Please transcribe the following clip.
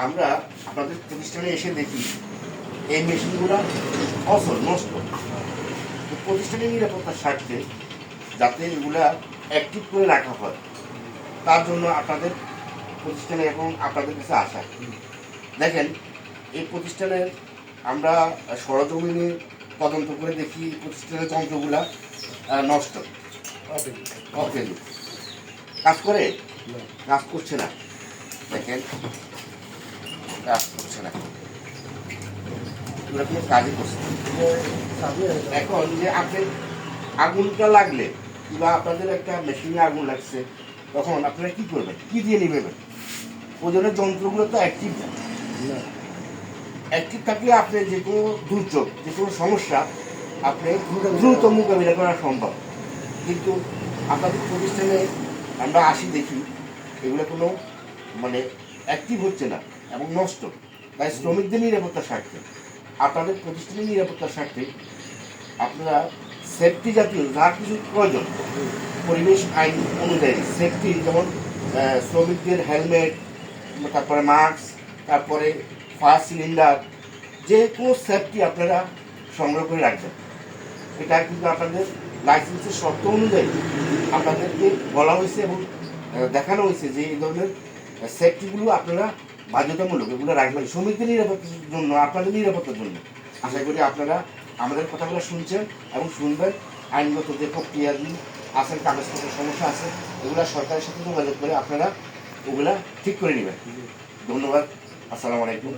আমরা আপনাদের প্রতিষ্ঠানে এসে দেখি এই মেশিনগুলো অসল নষ্ট। তো প্রতিষ্ঠানের নিরাপত্তার স্বার্থে যাতে এগুলা অ্যাক্টিভ করে রাখা হয়, তার জন্য আপনাদের প্রতিষ্ঠানে এখন আপনাদের কাছে আসা। দেখেন, এই প্রতিষ্ঠানের আমরা সরজমিনে তদন্ত করে দেখি প্রতিষ্ঠানের যন্ত্রগুলা নষ্ট, অকেজো কাজ করে, কাজ করছে না। দেখেন, কাজ করছে না, এগুলো কোনো কাজই করছে না। এখন যে আপনি আগুনটা লাগলে কিংবা আপনাদের একটা মেশিনে আগুন লাগছে, তখন আপনারা কি করবেন, কি দিয়ে নিবেন? ওজনের যন্ত্রগুলো তো অ্যাক্টিভ না। অ্যাক্টিভ থাকলে আপনি যে কোনো দুর্যোগ, যে কোনো সমস্যা আপনি দ্রুত মোকাবিলা করা সম্ভব। কিন্তু আপনাদের প্রতিষ্ঠানে আমরা আসি দেখি এগুলো কোনো মানে অ্যাক্টিভ হচ্ছে না এবং নষ্ট। তাই শ্রমিকদের নিরাপত্তার স্বার্থে, আপনাদের প্রতিষ্ঠানের নিরাপত্তার স্বার্থে আপনারা সেফটি জাতীয় যা কিছু প্রয়োজন পরিবেশ আইন অনুযায়ী সেফটি, যেমন শ্রমিকদের হেলমেট, তারপরে মাস্ক, তারপরে ফায়ার সিলিন্ডার, যে কোনো সেফটি আপনারা সংগ্রহ করে রাখবেন। এটা কিন্তু আপনাদের লাইসেন্সের শর্ত অনুযায়ী আপনাদেরকে বলা হয়েছে এবং দেখানো হয়েছে যে এই ধরনের সেফটিগুলো আপনারা বাধ্যতামূলক এগুলো রাখবেন শ্রমিকদের নিরাপত্তার জন্য, আপনাদের নিরাপত্তার জন্য। আশা করি আপনারা আমাদের কথাগুলো শুনছেন এবং শুনবেন। আইনগত যে প্রক্রিয়াদি আছেন, কাগজপত্রের সমস্যা আছে, এগুলো সরকারের সাথে যোগাযোগ করে আপনারা ওগুলা ঠিক করে নেবেন। ধন্যবাদ। আসসালামু আলাইকুম।